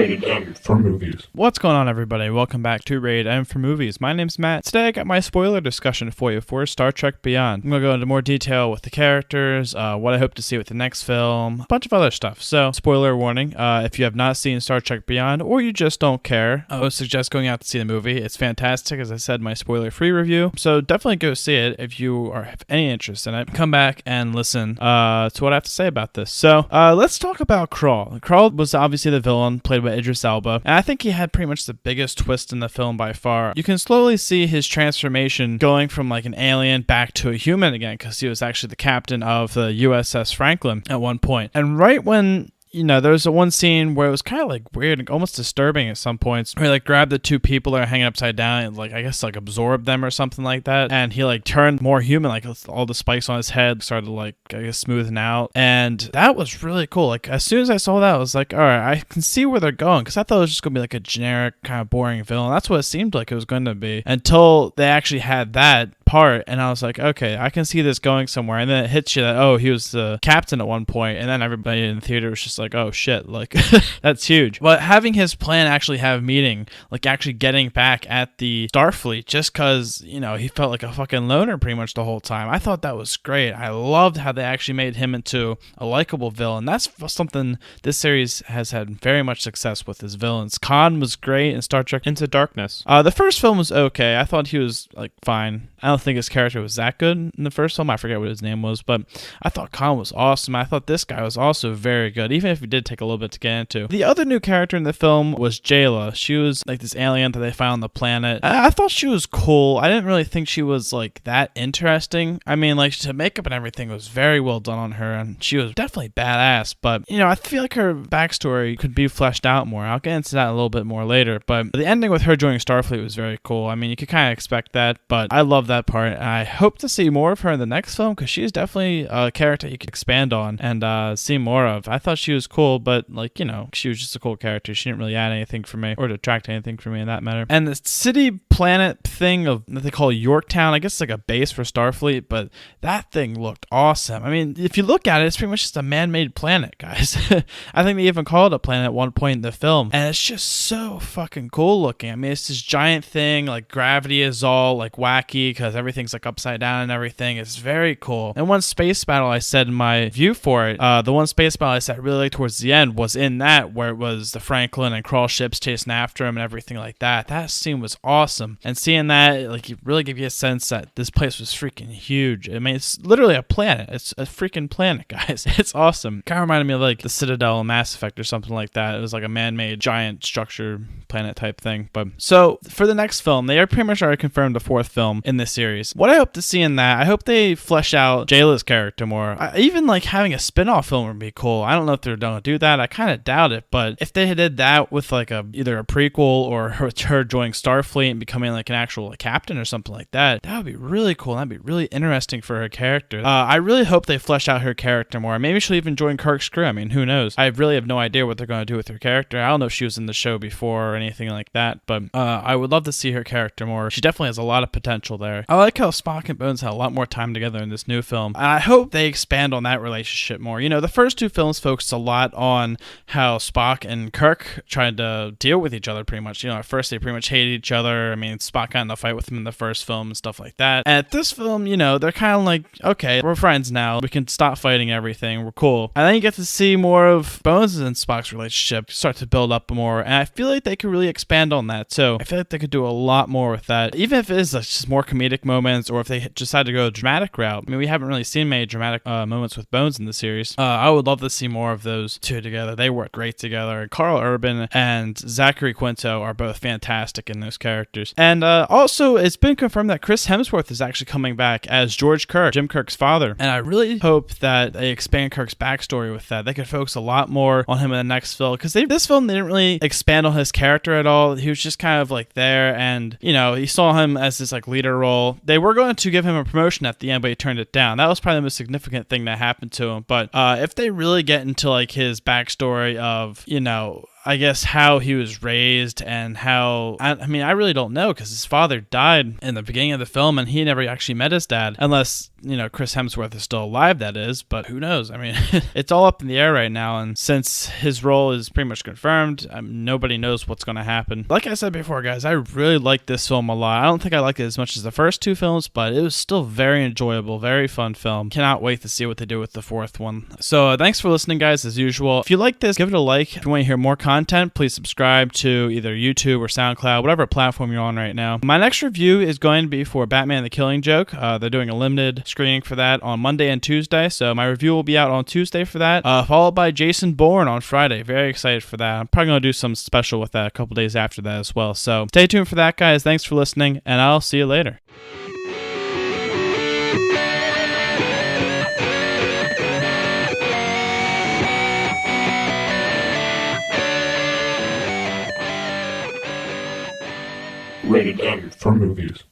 Rated M for Movies. What's going on, everybody? Welcome back to Rated M for Movies. My name's Matt. Today I got my spoiler discussion for you for Star Trek Beyond. I'm going to go into more detail with the characters, what I hope to see with the next film, a bunch of other stuff. So, spoiler warning, if you have not seen Star Trek Beyond or you just don't care, I would suggest going out to see the movie. It's fantastic, as I said, my spoiler-free review. So, definitely go see it if you have any interest in it. Come back and listen to what I have to say about this. So, let's talk about Krall. Krall was obviously the villain, played by Idris Elba, and I think he had pretty much the biggest twist in the film by far. You can slowly see his transformation going from like an alien back to a human again, because he was actually the captain of the USS Franklin at one point. And right when there was one scene where it was kind of like weird and almost disturbing at some points, where he like grabbed the two people that are hanging upside down and like, I guess, like absorbed them or something like that. And he like turned more human, like all the spikes on his head started like, I guess, smoothing out. And that was really cool. Like as soon as I saw that, I was like, all right, I can see where they're going. Cause I thought it was just gonna be like a generic kind of boring villain. That's what it seemed like it was going to be until they actually had that part, and I was like, okay, I can see this going somewhere. And then it hits you that, oh, he was the captain at one point, and then everybody in the theater was just like, oh shit, like that's huge. But having his plan actually have meaning, like actually getting back at the Starfleet, just because he felt like a fucking loner pretty much the whole time, I thought that was great. I loved how they actually made him into a likable villain. That's something this series has had very much success with, his villains. Khan was great in Star Trek Into Darkness. The first film was okay. I thought he was like fine. I don't think his character was that good in the first film. I forget what his name was, but I thought Khan was awesome. I thought this guy was also very good, even if he did take a little bit to get into. The other new character in the film was Jayla. She was like this alien that they found on the planet. I thought she was cool. I didn't really think she was like that interesting. I mean, like, the makeup and everything was very well done on her, and she was definitely badass, but I feel like her backstory could be fleshed out more. I'll get into that a little bit more later, but the ending with her joining Starfleet was very cool. I mean, you could kind of expect that, but I love that part, and I hope to see more of her in the next film, because she's definitely a character you could expand on and see more of. I thought she was cool, but like, she was just a cool character. She didn't really add anything for me or detract anything for me in that matter. And the city planet thing of that they call Yorktown, I guess it's like a base for Starfleet, but that thing looked awesome. I mean, if you look at it, it's pretty much just a man-made planet, guys. I think they even called it a planet at one point in the film, and it's just so fucking cool looking. I mean, it's this giant thing, like gravity is all like wacky because everything's like upside down and everything. It's very cool. And one space battle I said in my view for it, the one space battle I said really like towards the end was in that, where it was the Franklin and Krall ships chasing after him and everything like that. That scene was awesome. And seeing that, like, it really gave you a sense that this place was freaking huge. I mean, it's literally a planet. It's a freaking planet, guys. It's awesome. Kind of reminded me of like the Citadel in Mass Effect or something like that. It was like a man-made giant structure planet type thing. But so for the next film, they are pretty much already confirmed the fourth film in this series. What I hope to see in that, I hope they flesh out Jayla's character more. Even like having a spin-off film would be cool. I don't know if they're going to do that. I kind of doubt it, but if they did that with like either a prequel or her joining Starfleet and becoming like an actual captain or something like that, that would be really cool. That'd be really interesting for her character. I really hope they flesh out her character more. Maybe she'll even join Kirk's crew. I mean, who knows? I really have no idea what they're going to do with her character. I don't know if she was in the show before or anything like that, but I would love to see her character more. She definitely has a lot of potential there. I like how Spock and Bones had a lot more time together in this new film, and I hope they expand on that relationship more. The first two films focused a lot on how Spock and Kirk tried to deal with each other pretty much. At first they pretty much hated each other. I mean, Spock got in a fight with him in the first film and stuff like that. And at this film, they're kind of like, okay, we're friends now. We can stop fighting everything. We're cool. And then you get to see more of Bones and Spock's relationship start to build up more. And I feel like they could really expand on that. So I feel like they could do a lot more with that. Even if it is just more comedic moments, or if they decide to go a dramatic route. I mean, we haven't really seen many dramatic moments with Bones in the series. I would love to see more of those two together. They work great together. And Carl Urban and Zachary Quinto are both fantastic in those characters. And also, it's been confirmed that Chris Hemsworth is actually coming back as George Kirk, Jim Kirk's father. And I really hope that they expand Kirk's backstory with that. They could focus a lot more on him in the next film, because this film, they didn't really expand on his character at all. He was just kind of like there, and you saw him as this like leader role. They were going to give him a promotion at the end, but he turned it down. That was probably the most significant thing that happened to him. But if they really get into like his backstory of I guess how he was raised and how, I mean, I really don't know, because his father died in the beginning of the film and he never actually met his dad, unless Chris Hemsworth is still alive, that is, but who knows? I mean, it's all up in the air right now, and since his role is pretty much confirmed, nobody knows what's going to happen. Like I said before, guys, I really like this film a lot. I don't think I liked it as much as the first two films, but it was still very enjoyable, very fun film. Cannot wait to see what they do with the fourth one. So thanks for listening, guys, as usual. If you like this, give it a like. If you want to hear more content, please subscribe to either YouTube or SoundCloud, whatever platform you're on right now. My next review is going to be for Batman the Killing Joke. They're doing a limited screening for that on Monday and Tuesday, so my review will be out on Tuesday for that, followed by Jason Bourne on Friday. Very excited for that. I'm probably going to do some special with that a couple days after that as well. So stay tuned for that, guys. Thanks for listening, and I'll see you later. Rated M for movies.